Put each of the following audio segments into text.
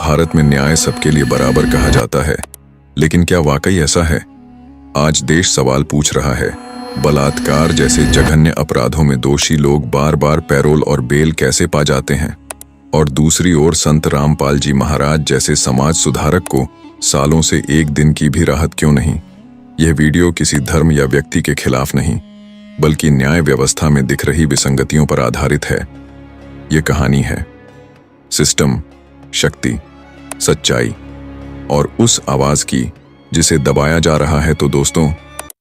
भारत में न्याय सबके लिए बराबर कहा जाता है, लेकिन क्या वाकई ऐसा है? आज देश सवाल पूछ रहा है। बलात्कार जैसे जघन्य अपराधों में दोषी लोग बार बार पैरोल और बेल कैसे पा जाते हैं, और दूसरी ओर संत रामपाल जी महाराज जैसे समाज सुधारक को सालों से एक दिन की भी राहत क्यों नहीं? यह वीडियो किसी धर्म या व्यक्ति के खिलाफ नहीं, बल्कि न्याय व्यवस्था में दिख रही विसंगतियों पर आधारित है। यह कहानी है सिस्टम, शक्ति, सच्चाई और उस आवाज की जिसे दबाया जा रहा है। तो दोस्तों,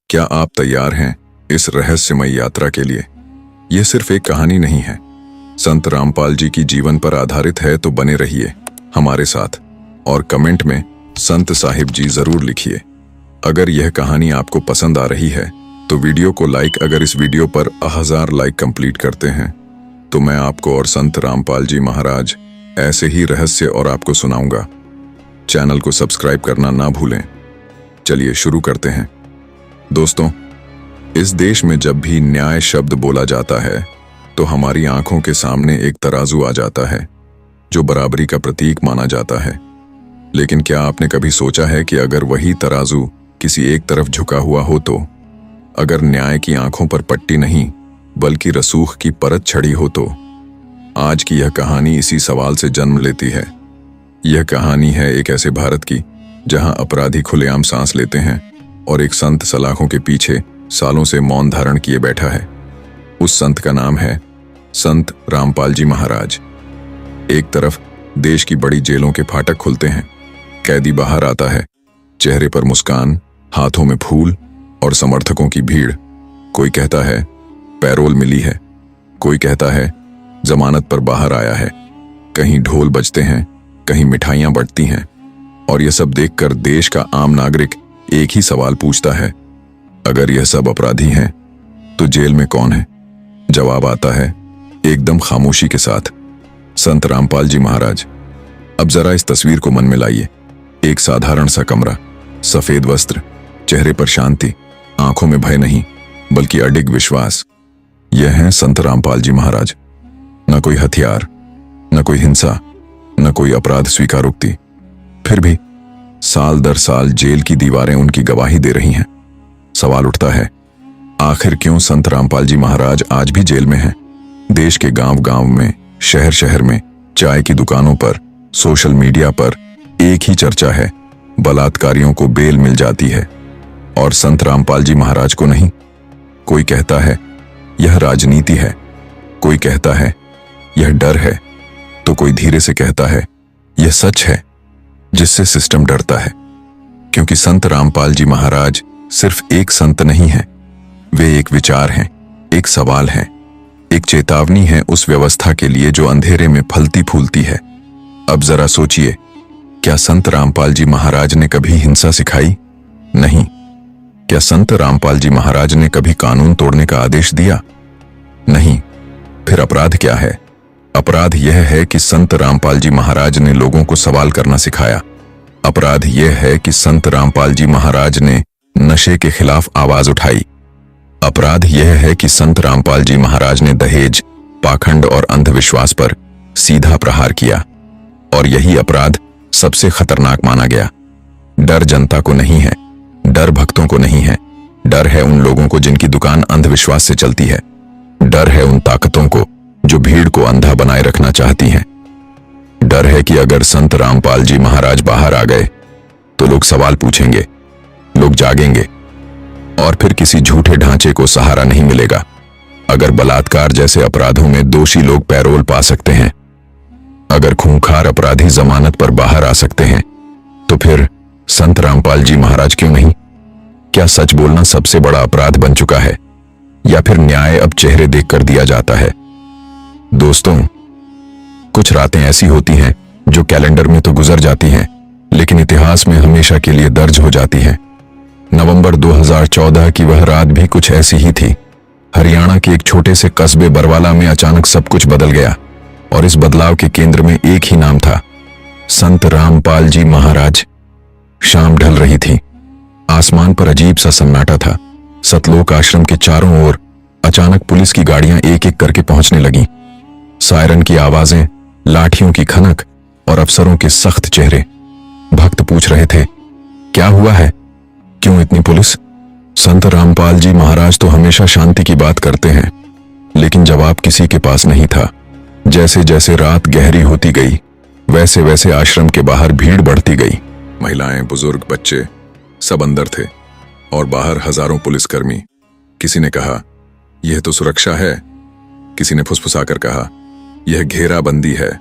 क्या आप तैयार हैं इस रहस्यमय यात्रा के लिए? यह सिर्फ एक कहानी नहीं है, संत रामपाल जी की जीवन पर आधारित है। तो बने रहिए हमारे साथ और कमेंट में संत साहिब जी जरूर लिखिए। अगर यह कहानी आपको पसंद आ रही है तो वीडियो को लाइक। अगर इस वीडियो पर 1000 लाइक कंप्लीट करते हैं तो मैं आपको और संत रामपाल जी महाराज ऐसे ही रहस्य और आपको सुनाऊंगा। चैनल को सब्सक्राइब करना ना भूलें। चलिए शुरू करते हैं। दोस्तों, इस देश में जब भी न्याय शब्द बोला जाता है तो हमारी आंखों के सामने एक तराजू आ जाता है जो बराबरी का प्रतीक माना जाता है। लेकिन क्या आपने कभी सोचा है कि अगर वही तराजू किसी एक तरफ झुका हुआ हो तो? अगर न्याय की आंखों पर पट्टी नहीं बल्कि रसूख की परत छड़ी हो तो? आज की यह कहानी इसी सवाल से जन्म लेती है। यह कहानी है एक ऐसे भारत की जहां अपराधी खुलेआम सांस लेते हैं और एक संत सलाखों के पीछे सालों से मौन धारण किए बैठा है। उस संत का नाम है संत रामपाल जी महाराज। एक तरफ देश की बड़ी जेलों के फाटक खुलते हैं, कैदी बाहर आता है, चेहरे पर मुस्कान, हाथों में फूल और समर्थकों की भीड़। कोई कहता है पैरोल मिली है, कोई कहता है जमानत पर बाहर आया है। कहीं ढोल बजते हैं, कहीं मिठाइयां बंटती हैं, और यह सब देखकर देश का आम नागरिक एक ही सवाल पूछता है, अगर यह सब अपराधी हैं तो जेल में कौन है? जवाब आता है एकदम खामोशी के साथ, संत रामपाल जी महाराज। अब जरा इस तस्वीर को मन में लाइए। एक साधारण सा कमरा, सफेद वस्त्र, चेहरे पर शांति, आंखों में भय नहीं बल्कि अडिग विश्वास। यह हैं संत रामपाल जी महाराज। न कोई हथियार, न कोई हिंसा, न कोई अपराध स्वीकारोक्ति। फिर भी साल दर साल जेल की दीवारें उनकी गवाही दे रही हैं। सवाल उठता है, आखिर क्यों संत रामपाल जी महाराज आज भी जेल में हैं? देश के गांव गांव में, शहर शहर में, चाय की दुकानों पर, सोशल मीडिया पर एक ही चर्चा है, बलात्कारियों को बेल मिल जाती है और संत रामपाल जी महाराज को नहीं। कोई कहता है यह राजनीति है, कोई कहता है यह डर है, तो कोई धीरे से कहता है यह सच है जिससे सिस्टम डरता है। क्योंकि संत रामपाल जी महाराज सिर्फ एक संत नहीं है, वे एक विचार हैं, एक सवाल है, एक चेतावनी है उस व्यवस्था के लिए जो अंधेरे में फलती फूलती है। अब जरा सोचिए, क्या संत रामपाल जी महाराज ने कभी हिंसा सिखाई? नहीं। क्या संत रामपाल जी महाराज ने कभी कानून तोड़ने का आदेश दिया? नहीं। फिर अपराध क्या है? अपराध यह है कि संत रामपाल जी महाराज ने लोगों को सवाल करना सिखाया। अपराध यह है कि संत रामपाल जी महाराज ने नशे के खिलाफ आवाज उठाई। अपराध यह है कि संत रामपाल जी महाराज ने दहेज, पाखंड और अंधविश्वास पर सीधा प्रहार किया। और यही अपराध सबसे खतरनाक माना गया। डर जनता को नहीं है, डर भक्तों को नहीं है, डर है उन लोगों को जिनकी दुकान अंधविश्वास से चलती है। डर है उन ताकतों को जो भीड़ को अंधा बनाए रखना चाहती हैं। डर है कि अगर संत रामपाल जी महाराज बाहर आ गए तो लोग सवाल पूछेंगे, लोग जागेंगे और फिर किसी झूठे ढांचे को सहारा नहीं मिलेगा। अगर बलात्कार जैसे अपराधों में दोषी लोग पैरोल पा सकते हैं, अगर खूंखार अपराधी जमानत पर बाहर आ सकते हैं, तो फिर संत रामपाल जी महाराज क्यों नहीं? क्या सच बोलना सबसे बड़ा अपराध बन चुका है, या फिर न्याय अब चेहरे देखकर दिया जाता है? दोस्तों, कुछ रातें ऐसी होती हैं जो कैलेंडर में तो गुजर जाती हैं, लेकिन इतिहास में हमेशा के लिए दर्ज हो जाती हैं। नवंबर 2014 की वह रात भी कुछ ऐसी ही थी। हरियाणा के एक छोटे से कस्बे बरवाला में अचानक सब कुछ बदल गया, और इस बदलाव के केंद्र में एक ही नाम था, संत रामपाल जी महाराज। शाम ढल रही थी, आसमान पर अजीब सा सन्नाटा था। सतलोक आश्रम के चारों ओर अचानक पुलिस की गाड़ियां एक एक करके पहुंचने लगीं। सायरन की आवाजें, लाठियों की खनक और अफसरों के सख्त चेहरे। भक्त पूछ रहे थे, क्या हुआ है, क्यों इतनी पुलिस? संत रामपाल जी महाराज तो हमेशा शांति की बात करते हैं, लेकिन जवाब किसी के पास नहीं था। जैसे जैसे रात गहरी होती गई, वैसे वैसे आश्रम के बाहर भीड़ बढ़ती गई। महिलाएं, बुजुर्ग, बच्चे सब अंदर थे और बाहर हजारों पुलिसकर्मी। किसी ने कहा, यह तो सुरक्षा है। किसी ने फुसफुसाकर कहा, यह घेराबंदी है।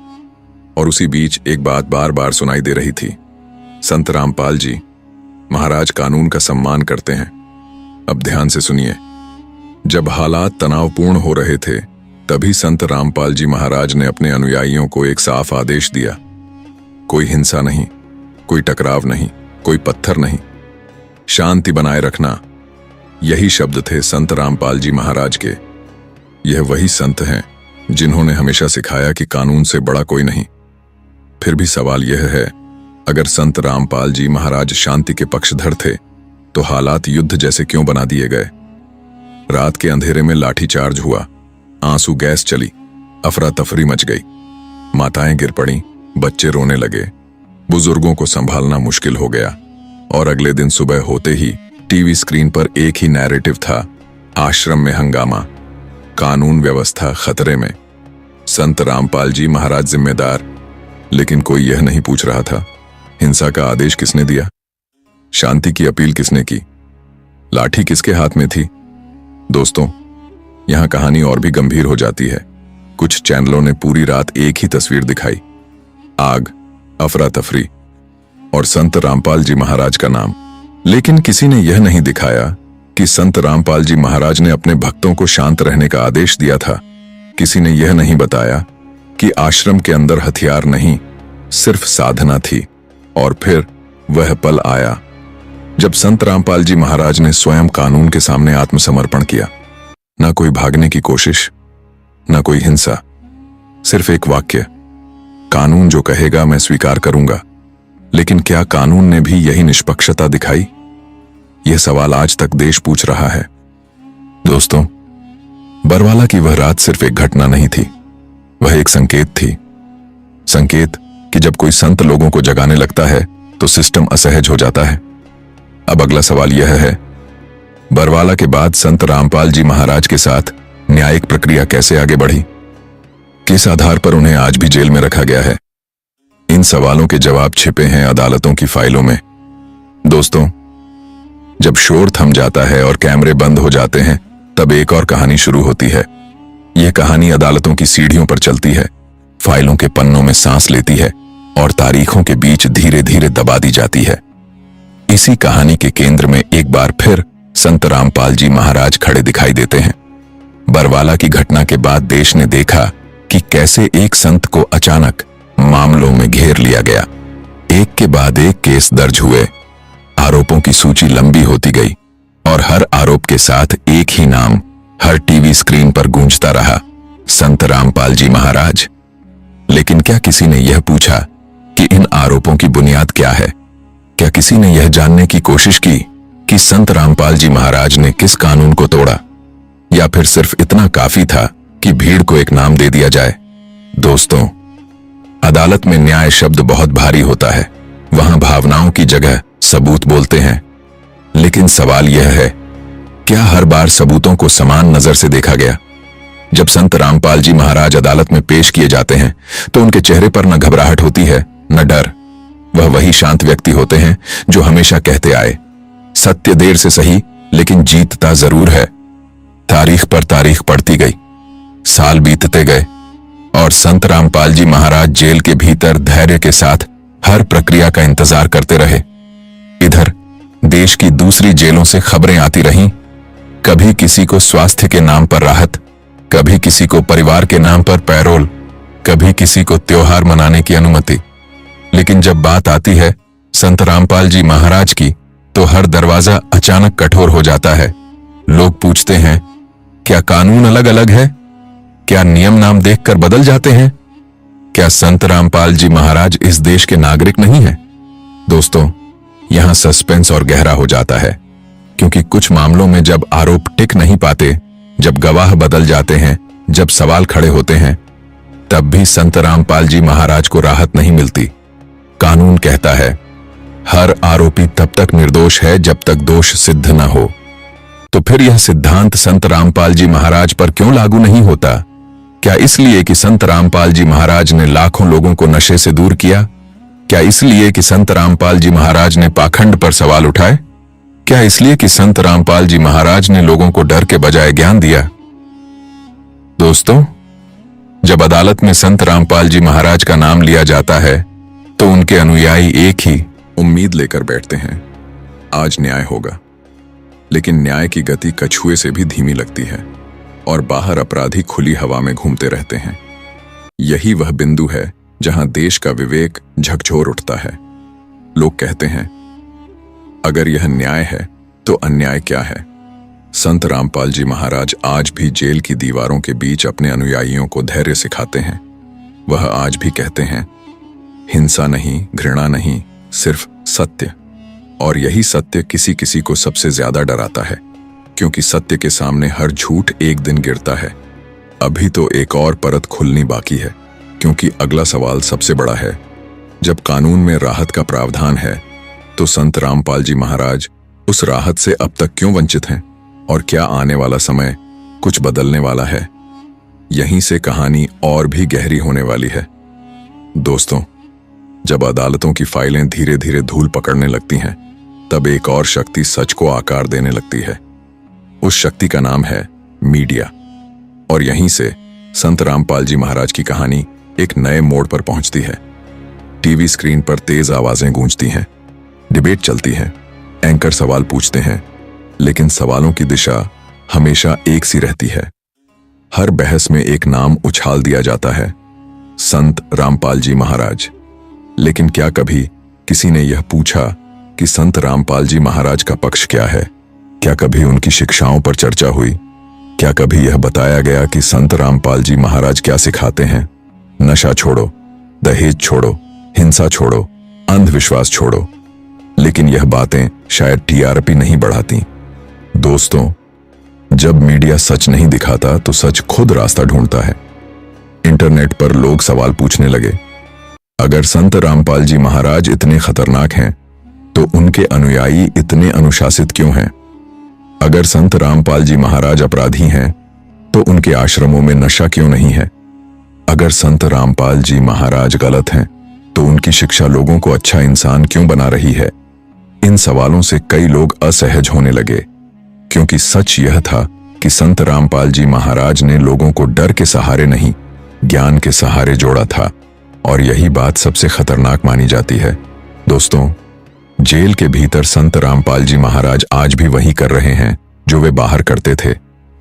और उसी बीच एक बात बार बार सुनाई दे रही थी, संत रामपाल जी महाराज कानून का सम्मान करते हैं। अब ध्यान से सुनिए। जब हालात तनावपूर्ण हो रहे थे, तभी संत रामपाल जी महाराज ने अपने अनुयायियों को एक साफ आदेश दिया। कोई हिंसा नहीं, कोई टकराव नहीं, कोई पत्थर नहीं, शांति बनाए रखना। यही शब्द थे संत रामपाल जी महाराज के। यह वही संत हैं जिन्होंने हमेशा सिखाया कि कानून से बड़ा कोई नहीं। फिर भी सवाल यह है, अगर संत रामपाल जी महाराज शांति के पक्षधर थे, तो हालात युद्ध जैसे क्यों बना दिए गए? रात के अंधेरे में लाठीचार्ज हुआ, आंसू गैस चली, अफरा तफरी मच गई, माताएं गिर पड़ी, बच्चे रोने लगे, बुजुर्गों को संभालना मुश्किल हो गया। और अगले दिन सुबह होते ही टीवी स्क्रीन पर एक ही नैरेटिव था, आश्रम में हंगामा, कानून व्यवस्था खतरे में, संत रामपाल जी महाराज जिम्मेदार। लेकिन कोई यह नहीं पूछ रहा था, हिंसा का आदेश किसने दिया? शांति की अपील किसने की? लाठी किसके हाथ में थी? दोस्तों, यहां कहानी और भी गंभीर हो जाती है। कुछ चैनलों ने पूरी रात एक ही तस्वीर दिखाई, आग, अफरा तफरी और संत रामपाल जी महाराज का नाम। लेकिन किसी ने यह नहीं दिखाया कि संत रामपाल जी महाराज ने अपने भक्तों को शांत रहने का आदेश दिया था। किसी ने यह नहीं बताया कि आश्रम के अंदर हथियार नहीं, सिर्फ साधना थी। और फिर वह पल आया जब संत रामपाल जी महाराज ने स्वयं कानून के सामने आत्मसमर्पण किया। ना कोई भागने की कोशिश, ना कोई हिंसा, सिर्फ एक वाक्य, कानून जो कहेगा मैं स्वीकार करूंगा। लेकिन क्या कानून ने भी यही निष्पक्षता दिखाई? यह सवाल आज तक देश पूछ रहा है। दोस्तों, बरवाला की वह रात सिर्फ एक घटना नहीं थी, वह एक संकेत थी। संकेत कि जब कोई संत लोगों को जगाने लगता है तो सिस्टम असहज हो जाता है। अब अगला सवाल यह है, बरवाला के बाद संत रामपाल जी महाराज के साथ न्यायिक प्रक्रिया कैसे आगे बढ़ी? किस आधार पर उन्हें आज भी जेल में रखा गया है? इन सवालों के जवाब छिपे हैं अदालतों की फाइलों में। दोस्तों, जब शोर थम जाता है और कैमरे बंद हो जाते हैं, तब एक और कहानी शुरू होती है। यह कहानी अदालतों की सीढ़ियों पर चलती है, फाइलों के पन्नों में सांस लेती है और तारीखों के बीच धीरे धीरे दबा दी जाती है। इसी कहानी के केंद्र में एक बार फिर संत रामपाल जी महाराज खड़े दिखाई देते हैं। बरवाला की घटना के बाद देश ने देखा कि कैसे एक संत को अचानक मामलों में घेर लिया गया। एक के बाद एक केस दर्ज हुए, आरोपों की सूची लंबी होती गई और हर आरोप के साथ एक ही नाम हर टीवी स्क्रीन पर गूंजता रहा, संत रामपाल जी महाराज। लेकिन क्या किसी ने यह पूछा कि इन आरोपों की बुनियाद क्या है? क्या किसी ने यह जानने की कोशिश की कि संत रामपाल जी महाराज ने किस कानून को तोड़ा? या फिर सिर्फ इतना काफी था कि भीड़ को एक नाम दे दिया जाए? दोस्तों, अदालत में न्याय शब्द बहुत भारी होता है, वहां भावनाओं की जगह सबूत बोलते हैं। लेकिन सवाल यह है, क्या हर बार सबूतों को समान नजर से देखा गया? जब संत रामपाल जी महाराज अदालत में पेश किए जाते हैं तो उनके चेहरे पर न घबराहट होती है, न डर। वह वही शांत व्यक्ति होते हैं जो हमेशा कहते आए, सत्य देर से सही लेकिन जीतता जरूर है। तारीख पर तारीख पड़ती गई, साल बीतते गए और संत रामपाल जी महाराज जेल के भीतर धैर्य के साथ हर प्रक्रिया का इंतजार करते रहे। इधर देश की दूसरी जेलों से खबरें आती रहीं, कभी किसी को स्वास्थ्य के नाम पर राहत, कभी किसी को परिवार के नाम पर पैरोल, कभी किसी को त्योहार मनाने की अनुमति। लेकिन जब बात आती है संत रामपाल जी महाराज की, तो हर दरवाजा अचानक कठोर हो जाता है। लोग पूछते हैं, क्या कानून अलग अलग है? क्या नियम नाम देखकर बदल जाते हैं? क्या संत रामपाल जी महाराज इस देश के नागरिक नहीं हैं? दोस्तों, यहां सस्पेंस और गहरा हो जाता है, क्योंकि कुछ मामलों में जब आरोप टिक नहीं पाते, जब गवाह बदल जाते हैं, जब सवाल खड़े होते हैं, तब भी संत रामपाल जी महाराज को राहत नहीं मिलती। कानून कहता है हर आरोपी तब तक निर्दोष है जब तक दोष सिद्ध न हो। तो फिर यह सिद्धांत संत रामपाल जी महाराज पर क्यों लागू नहीं होता? क्या इसलिए कि संत रामपाल जी महाराज ने लाखों लोगों को नशे से दूर किया? क्या इसलिए कि संत रामपाल जी महाराज ने पाखंड पर सवाल उठाए? क्या इसलिए कि संत रामपाल जी महाराज ने लोगों को डर के बजाय ज्ञान दिया? दोस्तों, जब अदालत में संत रामपाल जी महाराज का नाम लिया जाता है तो उनके अनुयायी एक ही उम्मीद लेकर बैठते हैं, आज न्याय होगा। लेकिन न्याय की गति कछुए से भी धीमी लगती है और बाहर अपराधी खुली हवा में घूमते रहते हैं। यही वह बिंदु है जहां देश का विवेक झकझोर उठता है। लोग कहते हैं अगर यह न्याय है तो अन्याय क्या है? संत रामपाल जी महाराज आज भी जेल की दीवारों के बीच अपने अनुयायियों को धैर्य सिखाते हैं। वह आज भी कहते हैं हिंसा नहीं, घृणा नहीं, सिर्फ सत्य। और यही सत्य किसी किसी को सबसे ज्यादा डराता है, क्योंकि सत्य के सामने हर झूठ एक दिन गिरता है। अभी तो एक और परत खुलनी बाकी है, क्योंकि अगला सवाल सबसे बड़ा है। जब कानून में राहत का प्रावधान है तो संत रामपाल जी महाराज उस राहत से अब तक क्यों वंचित हैं? और क्या आने वाला समय कुछ बदलने वाला है? यहीं से कहानी और भी गहरी होने वाली है। दोस्तों, जब अदालतों की फाइलें धीरे धीरे धूल पकड़ने लगती हैं, तब एक और शक्ति सच को आकार देने लगती है। उस शक्ति का नाम है मीडिया। और यहीं से संत रामपाल जी महाराज की कहानी एक नए मोड़ पर पहुंचती है। टीवी स्क्रीन पर तेज आवाजें गूंजती हैं, डिबेट चलती है, एंकर सवाल पूछते हैं, लेकिन सवालों की दिशा हमेशा एक सी रहती है। हर बहस में एक नाम उछाल दिया जाता है, संत रामपाल जी महाराज। लेकिन क्या कभी किसी ने यह पूछा कि संत रामपाल जी महाराज का पक्ष क्या है? क्या कभी उनकी शिक्षाओं पर चर्चा हुई? क्या कभी यह बताया गया कि संत रामपाल जी महाराज क्या सिखाते हैं? नशा छोड़ो, दहेज छोड़ो, हिंसा छोड़ो, अंधविश्वास छोड़ो। लेकिन यह बातें शायद टीआरपी नहीं बढ़ाती। दोस्तों, जब मीडिया सच नहीं दिखाता तो सच खुद रास्ता ढूंढता है। इंटरनेट पर लोग सवाल पूछने लगे, अगर संत रामपाल जी महाराज इतने खतरनाक हैं तो उनके अनुयायी इतने अनुशासित क्यों हैं? अगर संत रामपाल जी महाराज अपराधी हैं तो उनके आश्रमों में नशा क्यों नहीं है? अगर संत रामपाल जी महाराज गलत हैं तो उनकी शिक्षा लोगों को अच्छा इंसान क्यों बना रही है? इन सवालों से कई लोग असहज होने लगे, क्योंकि सच यह था कि संत रामपाल जी महाराज ने लोगों को डर के सहारे नहीं, ज्ञान के सहारे जोड़ा था। और यही बात सबसे खतरनाक मानी जाती है। दोस्तों, जेल के भीतर संत रामपाल जी महाराज आज भी वही कर रहे हैं जो वे बाहर करते थे।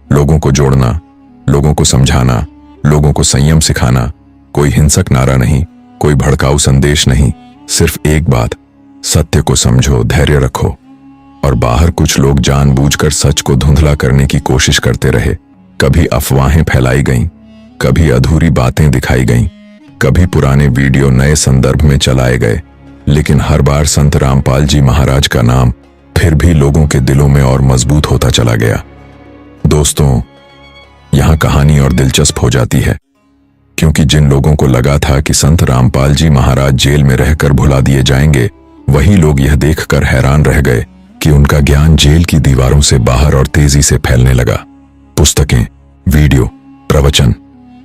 लोगों को जोड़ना, लोगों को समझाना, लोगों को संयम सिखाना। कोई हिंसक नारा नहीं, कोई भड़काऊ संदेश नहीं, सिर्फ एक बात, सत्य को समझो, धैर्य रखो। और बाहर कुछ लोग जानबूझकर सच को धुंधला करने की कोशिश करते रहे। कभी अफवाहें फैलाई गईं, कभी अधूरी बातें दिखाई गईं, कभी पुराने वीडियो नए संदर्भ में चलाए गए, लेकिन हर बार संत रामपाल जी महाराज का नाम फिर भी लोगों के दिलों में और मजबूत होता चला गया। दोस्तों, यहां कहानी और दिलचस्प हो जाती है, क्योंकि जिन लोगों को लगा था कि संत रामपाल जी महाराज जेल में रहकर भुला दिए जाएंगे, वही लोग यह देखकर हैरान रह गए कि उनका ज्ञान जेल की दीवारों से बाहर और तेजी से फैलने लगा। पुस्तकें, वीडियो, प्रवचन,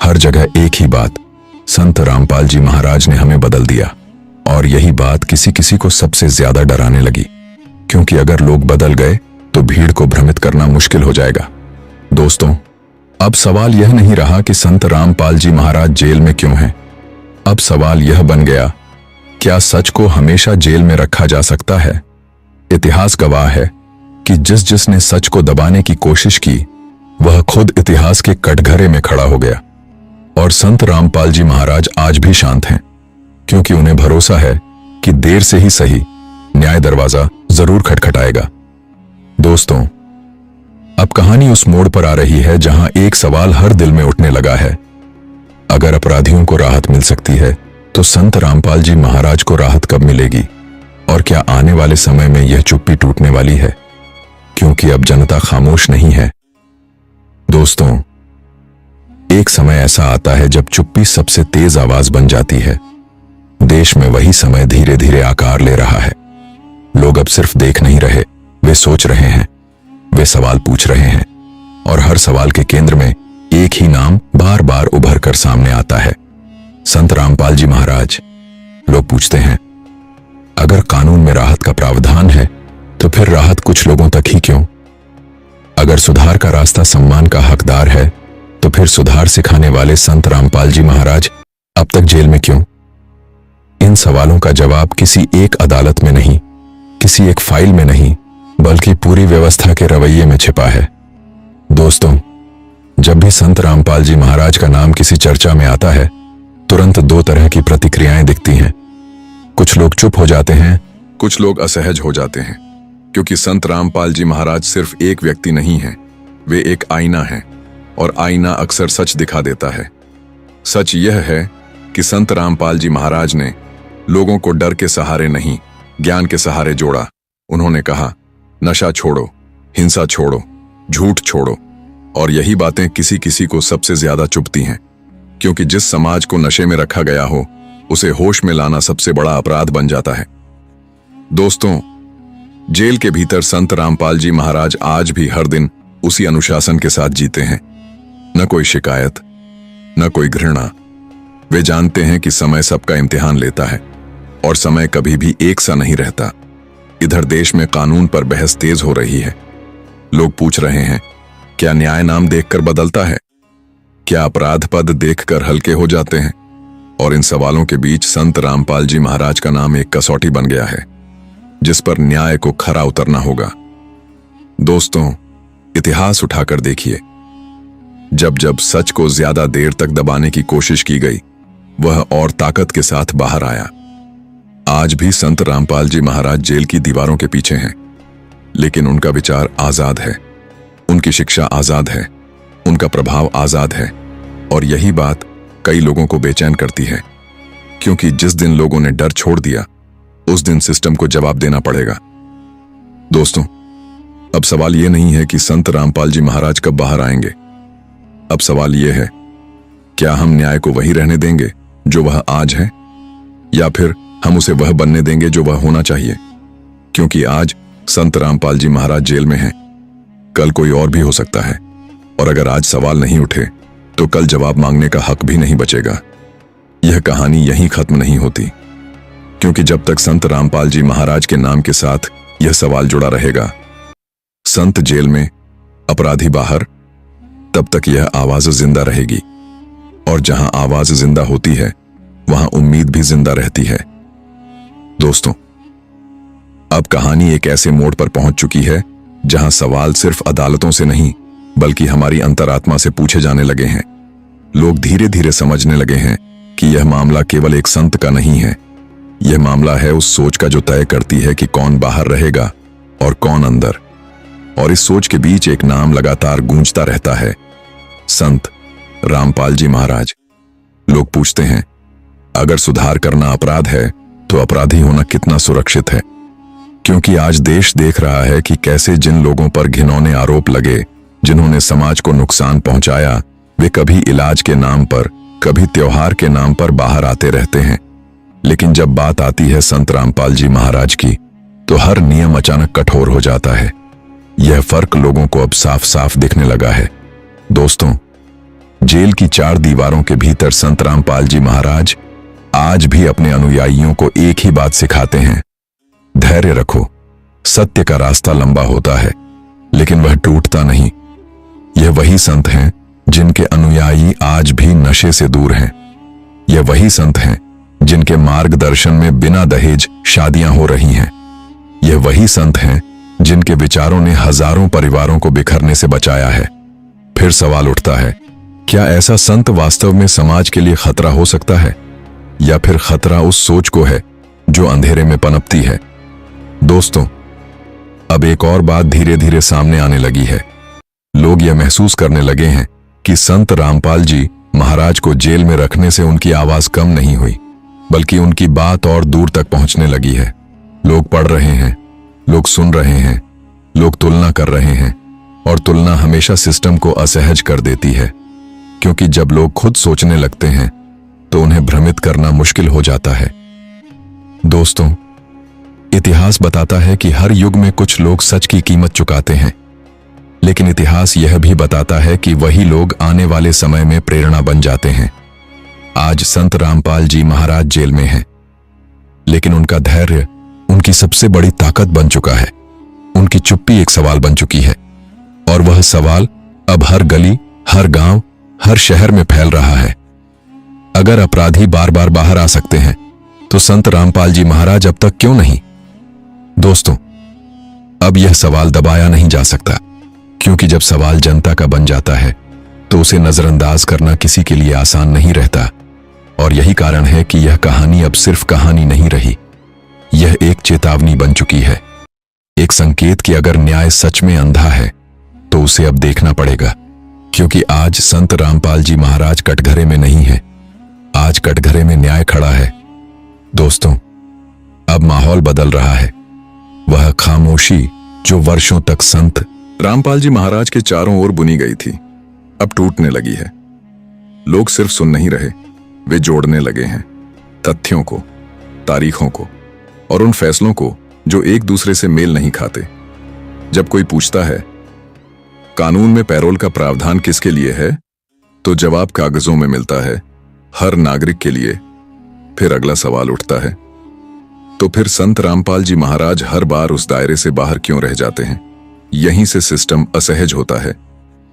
हर जगह एक ही बात, संत रामपाल जी महाराज ने हमें बदल दिया। और यही बात किसी किसी को सबसे ज्यादा डराने लगी, क्योंकि अगर लोग बदल गए तो भीड़ को भ्रमित करना मुश्किल हो जाएगा। दोस्तों, अब सवाल यह नहीं रहा कि संत रामपाल जी महाराज जेल में क्यों हैं। अब सवाल यह बन गया, क्या सच को हमेशा जेल में रखा जा सकता है? इतिहास गवाह है कि जिसने सच को दबाने की कोशिश की, वह खुद इतिहास के कटघरे में खड़ा हो गया। और संत रामपाल जी महाराज आज भी शांत हैं, क्योंकि उन्हें भरोसा है कि देर से ही सही, न्याय दरवाजा जरूर खटखटाएगा। दोस्तों, अब कहानी उस मोड़ पर आ रही है जहां एक सवाल हर दिल में उठने लगा है, अगर अपराधियों को राहत मिल सकती है तो संत रामपाल जी महाराज को राहत कब मिलेगी? और क्या आने वाले समय में यह चुप्पी टूटने वाली है, क्योंकि अब जनता खामोश नहीं है? दोस्तों, एक समय ऐसा आता है जब चुप्पी सबसे तेज आवाज बन जाती है। देश में वही समय धीरे धीरे आकार ले रहा है। लोग अब सिर्फ देख नहीं रहे, वे सोच रहे हैं, वे सवाल पूछ रहे हैं, और हर सवाल के केंद्र में एक ही नाम बार बार उभर कर सामने आता है, संत रामपाल जी महाराज। लोग पूछते हैं, अगर कानून में राहत का प्रावधान है तो फिर राहत कुछ लोगों तक ही क्यों? अगर सुधार का रास्ता सम्मान का हकदार है तो फिर सुधार सिखाने वाले संत रामपाल जी महाराज अब तक जेल में क्यों? इन सवालों का जवाब किसी एक अदालत में नहीं, किसी एक फाइल में नहीं, बल्कि पूरी व्यवस्था के रवैये में छिपा है। दोस्तों, जब भी संत रामपाल जी महाराज का नाम किसी चर्चा में आता है, तुरंत दो तरह की प्रतिक्रियाएं दिखती हैं। कुछ लोग चुप हो जाते हैं, कुछ लोग असहज हो जाते हैं, क्योंकि संत रामपाल जी महाराज सिर्फ एक व्यक्ति नहीं है, वे एक आईना है, और आईना अक्सर सच दिखा देता है। सच यह है कि संत रामपाल जी महाराज ने लोगों को डर के सहारे नहीं, ज्ञान के सहारे जोड़ा। उन्होंने कहा, नशा छोड़ो, हिंसा छोड़ो, झूठ छोड़ो, और यही बातें किसी किसी को सबसे ज्यादा चुभती हैं, क्योंकि जिस समाज को नशे में रखा गया हो, उसे होश में लाना सबसे बड़ा अपराध बन जाता है। दोस्तों, जेल के भीतर संत रामपाल जी महाराज आज भी हर दिन उसी अनुशासन के साथ जीते हैं। न कोई शिकायत, न कोई घृणा। वे जानते हैं कि समय सबका इम्तिहान लेता है, और समय कभी भी एक सा नहीं रहता। इधर देश में कानून पर बहस तेज हो रही है। लोग पूछ रहे हैं, क्या न्याय नाम देखकर बदलता है? क्या अपराध पद देखकर हल्के हो जाते हैं? और इन सवालों के बीच संत रामपाल जी महाराज का नाम एक कसौटी बन गया है, जिस पर न्याय को खरा उतरना होगा। दोस्तों, इतिहास उठाकर देखिए, जब जब सच को ज्यादा देर तक दबाने की कोशिश की गई, वह और ताकत के साथ बाहर आया। आज भी संत रामपाल जी महाराज जेल की दीवारों के पीछे हैं, लेकिन उनका विचार आजाद है, उनकी शिक्षा आजाद है, उनका प्रभाव आजाद है। और यही बात कई लोगों को बेचैन करती है, क्योंकि जिस दिन लोगों ने डर छोड़ दिया, उस दिन सिस्टम को जवाब देना पड़ेगा। दोस्तों, अब सवाल यह नहीं है कि संत रामपाल जी महाराज कब बाहर आएंगे। अब सवाल यह है, क्या हम न्याय को वही रहने देंगे जो वह आज है, या फिर हम उसे वह बनने देंगे जो वह होना चाहिए? क्योंकि आज संत रामपाल जी महाराज जेल में हैं, कल कोई और भी हो सकता है, और अगर आज सवाल नहीं उठे तो कल जवाब मांगने का हक भी नहीं बचेगा। यह कहानी यहीं खत्म नहीं होती, क्योंकि जब तक संत रामपाल जी महाराज के नाम के साथ यह सवाल जुड़ा रहेगा, संत जेल में, अपराधी बाहर, तब तक यह आवाज जिंदा रहेगी। और जहां आवाज जिंदा होती है, वहां उम्मीद भी जिंदा रहती है। दोस्तों, अब कहानी एक ऐसे मोड़ पर पहुंच चुकी है जहां सवाल सिर्फ अदालतों से नहीं, बल्कि हमारी अंतरात्मा से पूछे जाने लगे हैं। लोग धीरे धीरे समझने लगे हैं कि यह मामला केवल एक संत का नहीं है, यह मामला है उस सोच का जो तय करती है कि कौन बाहर रहेगा और कौन अंदर। और इस सोच के बीच एक नाम लगातार गूंजता रहता है, संत रामपाल जी महाराज। लोग पूछते हैं, अगर सुधार करना अपराध है तो अपराधी होना कितना सुरक्षित है? क्योंकि आज देश देख रहा है कि कैसे जिन लोगों पर घिनौने आरोप लगे, जिन्होंने समाज को नुकसान पहुंचाया, वे कभी इलाज के नाम पर, कभी त्योहार के नाम पर बाहर आते रहते हैं। लेकिन जब बात आती है संत रामपाल जी महाराज की, तो हर नियम अचानक कठोर हो जाता है। यह फर्क लोगों को अब साफ साफ दिखने लगा है। दोस्तों, जेल की चार दीवारों के भीतर संत रामपाल जी महाराज आज भी अपने अनुयायियों को एक ही बात सिखाते हैं, धैर्य रखो। सत्य का रास्ता लंबा होता है, लेकिन वह टूटता नहीं। यह वही संत हैं जिनके अनुयायी आज भी नशे से दूर हैं। यह वही संत हैं जिनके मार्गदर्शन में बिना दहेज शादियां हो रही हैं। यह वही संत हैं जिनके विचारों ने हजारों परिवारों को बिखरने से बचाया है। फिर सवाल उठता है, क्या ऐसा संत वास्तव में समाज के लिए खतरा हो सकता है, या फिर खतरा उस सोच को है जो अंधेरे में पनपती है? दोस्तों, अब एक और बात धीरे धीरे सामने आने लगी है। लोग यह महसूस करने लगे हैं कि संत रामपाल जी महाराज को जेल में रखने से उनकी आवाज कम नहीं हुई, बल्कि उनकी बात और दूर तक पहुंचने लगी है। लोग पढ़ रहे हैं, लोग सुन रहे हैं, लोग तुलना कर रहे हैं, और तुलना हमेशा सिस्टम को असहज कर देती है। क्योंकि जब लोग खुद सोचने लगते हैं तो उन्हें भ्रमित करना मुश्किल हो जाता है। दोस्तों, इतिहास बताता है कि हर युग में कुछ लोग सच की कीमत चुकाते हैं, लेकिन इतिहास यह भी बताता है कि वही लोग आने वाले समय में प्रेरणा बन जाते हैं। आज संत रामपाल जी महाराज जेल में हैं, लेकिन उनका धैर्य उनकी सबसे बड़ी ताकत बन चुका है। उनकी चुप्पी एक सवाल बन चुकी है, और वह सवाल अब हर गली, हर गांव, हर शहर में फैल रहा है। अगर अपराधी बार बार बाहर आ सकते हैं तो संत रामपाल जी महाराज अब तक क्यों नहीं? दोस्तों, अब यह सवाल दबाया नहीं जा सकता, क्योंकि जब सवाल जनता का बन जाता है तो उसे नजरअंदाज करना किसी के लिए आसान नहीं रहता। और यही कारण है कि यह कहानी अब सिर्फ कहानी नहीं रही, यह एक चेतावनी बन चुकी है, एक संकेत कि अगर न्याय सच में अंधा है तो उसे अब देखना पड़ेगा। क्योंकि आज संत रामपाल जी महाराज कटघरे में नहीं है, आज कटघरे में न्याय खड़ा है। दोस्तों, अब माहौल बदल रहा है। वह खामोशी जो वर्षों तक संत रामपाल जी महाराज के चारों ओर बुनी गई थी, अब टूटने लगी है। लोग सिर्फ सुन नहीं रहे, वे जोड़ने लगे हैं तथ्यों को, तारीखों को और उन फैसलों को जो एक दूसरे से मेल नहीं खाते। जब कोई पूछता है कानून में पैरोल का प्रावधान किसके लिए है, तो जवाब कागजों में मिलता है हर नागरिक के लिए। फिर अगला सवाल उठता है, तो फिर संत रामपाल जी महाराज हर बार उस दायरे से बाहर क्यों रह जाते हैं? यहीं से सिस्टम असहज होता है,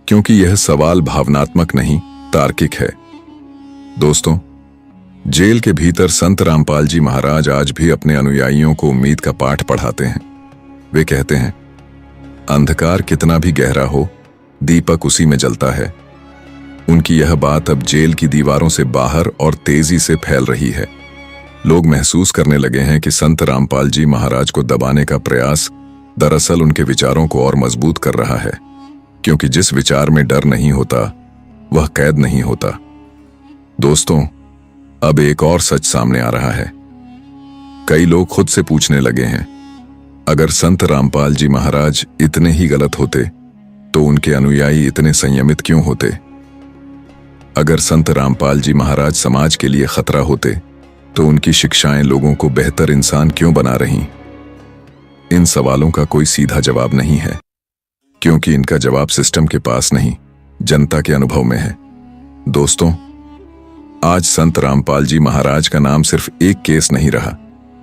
क्योंकि यह सवाल भावनात्मक नहीं, तार्किक है। दोस्तों, जेल के भीतर संत रामपाल जी महाराज आज भी अपने अनुयायियों को उम्मीद का पाठ पढ़ाते हैं। वे कहते हैं, अंधकार कितना भी गहरा हो, दीपक उसी में जलता है। उनकी यह बात अब जेल की दीवारों से बाहर और तेजी से फैल रही है। लोग महसूस करने लगे हैं कि संत रामपाल जी महाराज को दबाने का प्रयास दरअसल उनके विचारों को और मजबूत कर रहा है, क्योंकि जिस विचार में डर नहीं होता वह कैद नहीं होता। दोस्तों, अब एक और सच सामने आ रहा है। कई लोग खुद से पूछने लगे हैं, अगर संत रामपाल जी महाराज इतने ही गलत होते तो उनके अनुयायी इतने संयमित क्यों होते? अगर संत रामपाल जी महाराज समाज के लिए खतरा होते तो उनकी शिक्षाएं लोगों को बेहतर इंसान क्यों बना रहीं? इन सवालों का कोई सीधा जवाब नहीं है, क्योंकि इनका जवाब सिस्टम के पास नहीं, जनता के अनुभव में है। दोस्तों, आज संत रामपाल जी महाराज का नाम सिर्फ एक केस नहीं रहा,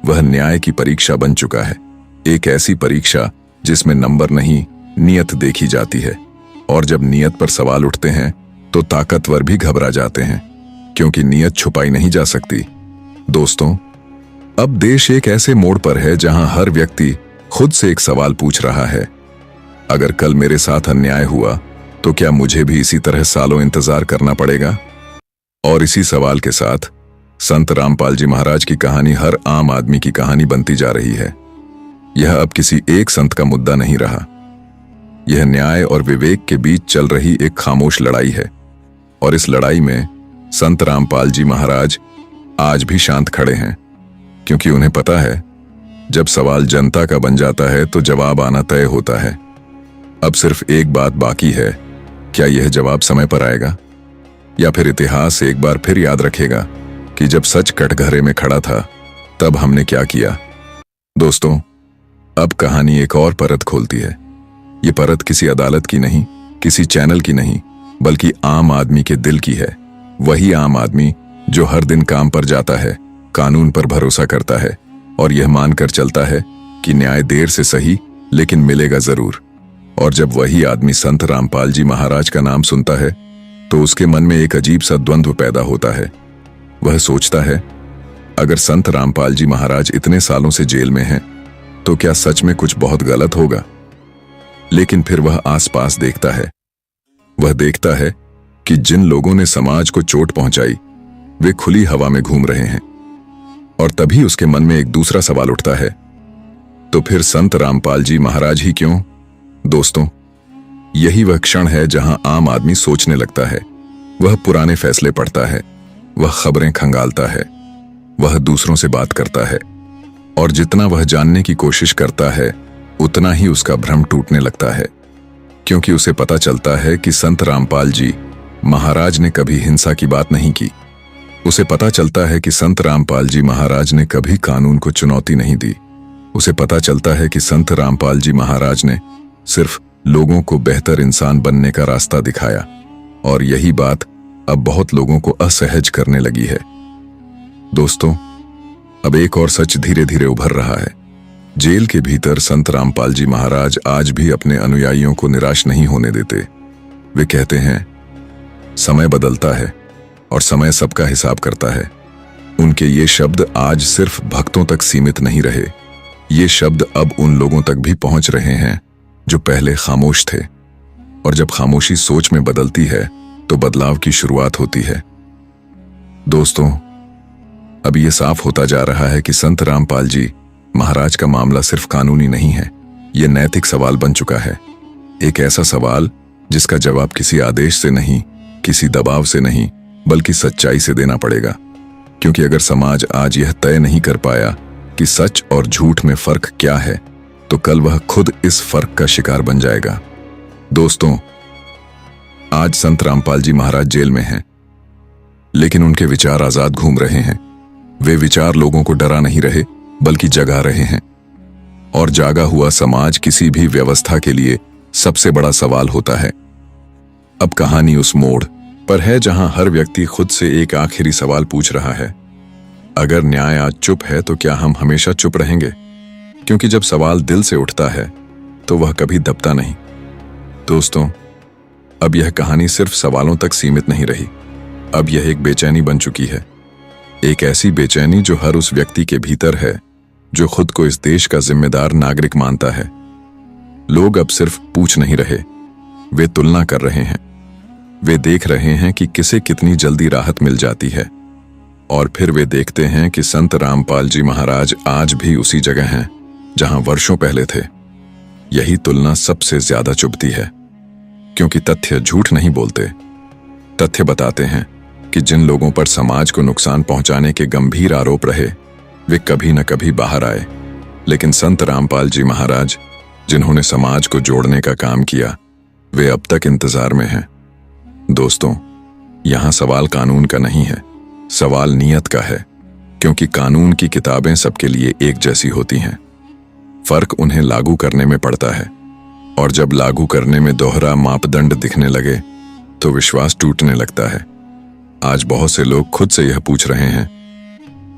वह न्याय की परीक्षा बन चुका है। एक ऐसी परीक्षा जिसमें नंबर नहीं, नियत देखी जाती है। और जब नियत पर सवाल उठते हैं तो ताकतवर भी घबरा जाते हैं, क्योंकि नियत छुपाई नहीं जा सकती। दोस्तों, अब देश एक ऐसे मोड़ पर है जहां हर व्यक्ति खुद से एक सवाल पूछ रहा है, अगर कल मेरे साथ अन्याय हुआ तो क्या मुझे भी इसी तरह सालों इंतजार करना पड़ेगा? और इसी सवाल के साथ संत रामपाल जी महाराज की कहानी हर आम आदमी की कहानी बनती जा रही है। यह अब किसी एक संत का मुद्दा नहीं रहा, यह न्याय और विवेक के बीच चल रही एक खामोश लड़ाई है। और इस लड़ाई में संत रामपाल जी महाराज आज भी शांत खड़े हैं, क्योंकि उन्हें पता है जब सवाल जनता का बन जाता है तो जवाब आना तय होता है। अब सिर्फ एक बात बाकी है, क्या यह जवाब समय पर आएगा, या फिर इतिहास एक बार फिर याद रखेगा कि जब सच कटघरे में खड़ा था तब हमने क्या किया? दोस्तों, अब कहानी एक और परत खोलती है। ये परत किसी अदालत की नहीं, किसी चैनल की नहीं, बल्कि आम आदमी के दिल की है। वही आम आदमी जो हर दिन काम पर जाता है, कानून पर भरोसा करता है और यह मानकर चलता है कि न्याय देर से सही लेकिन मिलेगा जरूर। और जब वही आदमी संत रामपाल जी महाराज का नाम सुनता है तो उसके मन में एक अजीब सा द्वंद्व पैदा होता है। वह सोचता है, अगर संत रामपाल जी महाराज इतने सालों से जेल में हैं तो क्या सच में कुछ बहुत गलत होगा? लेकिन फिर वह आसपास देखता है। वह देखता है कि जिन लोगों ने समाज को चोट पहुंचाई वे खुली हवा में घूम रहे हैं। और तभी उसके मन में एक दूसरा सवाल उठता है, तो फिर संत रामपाल जी महाराज ही क्यों? दोस्तों, यही वह क्षण है जहां आम आदमी सोचने लगता है। वह पुराने फैसले पढ़ता है, वह खबरें खंगालता है, वह दूसरों से बात करता है, और जितना वह जानने की कोशिश करता है उतना ही उसका भ्रम टूटने लगता है, क्योंकि उसे पता चलता है कि संत रामपाल जी महाराज ने कभी हिंसा की बात नहीं की। उसे पता चलता है कि संत रामपाल जी महाराज ने कभी कानून को चुनौती नहीं दी। उसे पता चलता है कि संत रामपाल जी महाराज ने सिर्फ लोगों को बेहतर इंसान बनने का रास्ता दिखाया, और यही बात अब बहुत लोगों को असहज करने लगी है। दोस्तों, अब एक और सच धीरे धीरे उभर रहा है। जेल के भीतर संत रामपाल जी महाराज आज भी अपने अनुयायियों को निराश नहीं होने देते। वे कहते हैं, समय बदलता है और समय सबका हिसाब करता है। उनके ये शब्द आज सिर्फ भक्तों तक सीमित नहीं रहे। ये शब्द अब उन लोगों तक भी पहुंच रहे हैं जो पहले खामोश थे। और जब खामोशी सोच में बदलती है तो बदलाव की शुरुआत होती है। दोस्तों, अब यह साफ होता जा रहा है कि संत रामपाल जी महाराज का मामला सिर्फ कानूनी नहीं है, यह नैतिक सवाल बन चुका है। एक ऐसा सवाल जिसका जवाब किसी आदेश से नहीं, किसी दबाव से नहीं, बल्कि सच्चाई से देना पड़ेगा। क्योंकि अगर समाज आज यह तय नहीं कर पाया कि सच और झूठ में फर्क क्या है, तो कल वह खुद इस फर्क का शिकार बन जाएगा। दोस्तों, आज संत रामपाल जी महाराज जेल में हैं, लेकिन उनके विचार आजाद घूम रहे हैं। वे विचार लोगों को डरा नहीं रहे, बल्कि जगा रहे हैं। और जागा हुआ समाज किसी भी व्यवस्था के लिए सबसे बड़ा सवाल होता है। अब कहानी उस मोड़ पर है जहां हर व्यक्ति खुद से एक आखिरी सवाल पूछ रहा है, अगर न्याय आज चुप है तो क्या हम हमेशा चुप रहेंगे? क्योंकि जब सवाल दिल से उठता है तो वह कभी दबता नहीं। दोस्तों, अब यह कहानी सिर्फ सवालों तक सीमित नहीं रही। अब यह एक बेचैनी बन चुकी है। एक ऐसी बेचैनी जो हर उस व्यक्ति के भीतर है जो खुद को इस देश का जिम्मेदार नागरिक मानता है। लोग अब सिर्फ पूछ नहीं रहे, वे तुलना कर रहे हैं। वे देख रहे हैं कि किसे कितनी जल्दी राहत मिल जाती है, और फिर वे देखते हैं कि संत रामपाल जी महाराज आज भी उसी जगह हैं जहां वर्षों पहले थे। यही तुलना सबसे ज्यादा चुभती है, क्योंकि तथ्य झूठ नहीं बोलते। तथ्य बताते हैं कि जिन लोगों पर समाज को नुकसान पहुंचाने के गंभीर आरोप रहे, वे कभी न कभी बाहर आए। लेकिन संत रामपाल जी महाराज, जिन्होंने समाज को जोड़ने का काम किया, वे अब तक इंतजार में हैं। दोस्तों, यहां सवाल कानून का नहीं है, सवाल नीयत का है। क्योंकि कानून की किताबें सबके लिए एक जैसी होती हैं, फर्क उन्हें लागू करने में पड़ता है। और जब लागू करने में दोहरा मापदंड दिखने लगे तो विश्वास टूटने लगता है। आज बहुत से लोग खुद से यह पूछ रहे हैं,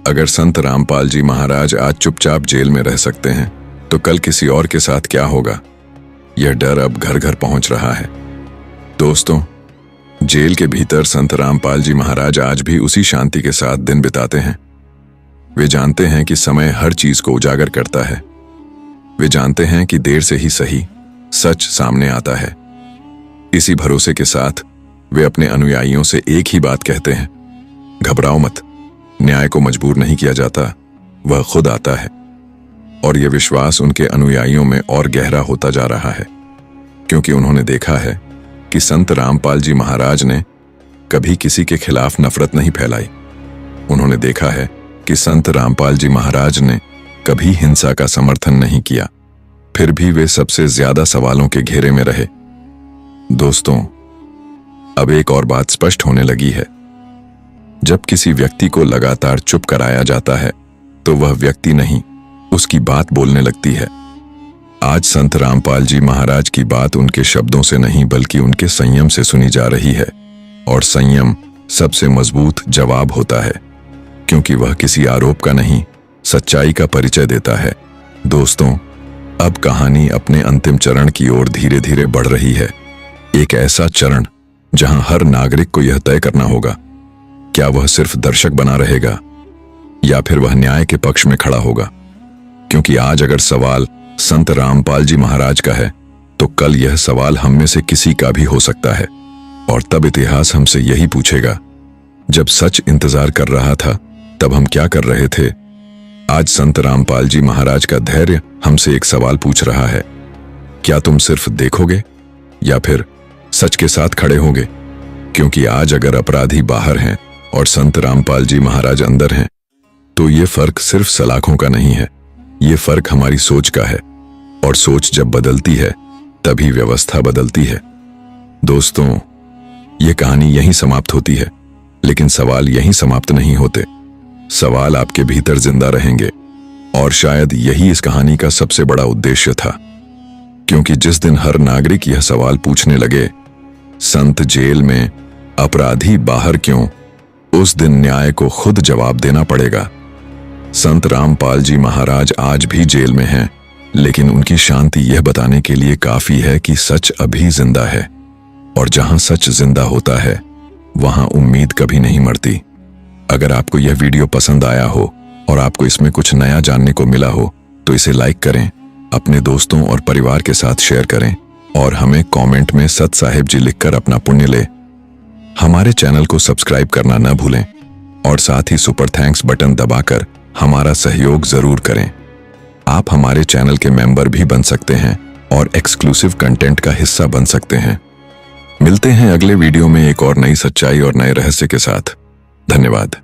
अगर संत रामपाल जी महाराज आज चुपचाप जेल में रह सकते हैं तो कल किसी और के साथ क्या होगा? यह डर अब घर घर पहुंच रहा है। दोस्तों, जेल के भीतर संत रामपाल जी महाराज आज भी उसी शांति के साथ दिन बिताते हैं। वे जानते हैं कि समय हर चीज को उजागर करता है। वे जानते हैं कि देर से ही सही सच सामने आता है। इसी भरोसे के साथ वे अपने अनुयायियों से एक ही बात कहते हैं, घबराओ मत, न्याय को मजबूर नहीं किया जाता, वह खुद आता है। और यह विश्वास उनके अनुयायियों में और गहरा होता जा रहा है, क्योंकि उन्होंने देखा है कि संत रामपाल जी महाराज ने कभी किसी के खिलाफ नफरत नहीं फैलाई। उन्होंने देखा है कि संत रामपाल जी महाराज ने कभी हिंसा का समर्थन नहीं किया, फिर भी वे सबसे ज्यादा सवालों के घेरे में रहे। दोस्तों, अब एक और बात स्पष्ट होने लगी है। जब किसी व्यक्ति को लगातार चुप कराया जाता है तो वह व्यक्ति नहीं, उसकी बात बोलने लगती है। आज संत रामपाल जी महाराज की बात उनके शब्दों से नहीं बल्कि उनके संयम से सुनी जा रही है। और संयम सबसे मजबूत जवाब होता है, क्योंकि वह किसी आरोप का नहीं, सच्चाई का परिचय देता है। दोस्तों, अब कहानी अपने अंतिम चरण की ओर धीरे धीरे बढ़ रही है। एक ऐसा चरण जहां हर नागरिक को यह तय करना होगा, क्या वह सिर्फ दर्शक बना रहेगा या फिर वह न्याय के पक्ष में खड़ा होगा। क्योंकि आज अगर सवाल संत रामपाल जी महाराज का है तो कल यह सवाल हम में से किसी का भी हो सकता है। और तब इतिहास हमसे यही पूछेगा, जब सच इंतजार कर रहा था तब हम क्या कर रहे थे। आज संत रामपाल जी महाराज का धैर्य हमसे एक सवाल पूछ रहा है, क्या तुम सिर्फ देखोगे या फिर सच के साथ खड़े होगे। क्योंकि आज अगर अपराधी बाहर हैं और संत रामपाल जी महाराज अंदर हैं, तो ये फर्क सिर्फ सलाखों का नहीं है, ये फर्क हमारी सोच का है। और सोच जब बदलती है तभी व्यवस्था बदलती है। दोस्तों, ये कहानी यहीं समाप्त होती है, लेकिन सवाल यहीं समाप्त नहीं होते। सवाल आपके भीतर जिंदा रहेंगे, और शायद यही इस कहानी का सबसे बड़ा उद्देश्य था। क्योंकि जिस दिन हर नागरिक यह सवाल पूछने लगे, संत जेल में, अपराधी बाहर क्यों, उस दिन न्याय को खुद जवाब देना पड़ेगा। संत रामपाल जी महाराज आज भी जेल में हैं, लेकिन उनकी शांति यह बताने के लिए काफी है कि सच अभी जिंदा है, और जहां सच जिंदा होता है वहां उम्मीद कभी नहीं मरती। अगर आपको यह वीडियो पसंद आया हो और आपको इसमें कुछ नया जानने को मिला हो तो इसे लाइक करें, अपने दोस्तों और परिवार के साथ शेयर करें, और हमें कमेंट में सत साहिब जी लिखकर अपना पुण्य ले। हमारे चैनल को सब्सक्राइब करना न भूलें, और साथ ही सुपर थैंक्स बटन दबाकर हमारा सहयोग जरूर करें। आप हमारे चैनल के मेंबर भी बन सकते हैं और एक्सक्लूसिव कंटेंट का हिस्सा बन सकते हैं। मिलते हैं अगले वीडियो में एक और नई सच्चाई और नए रहस्य के साथ। धन्यवाद।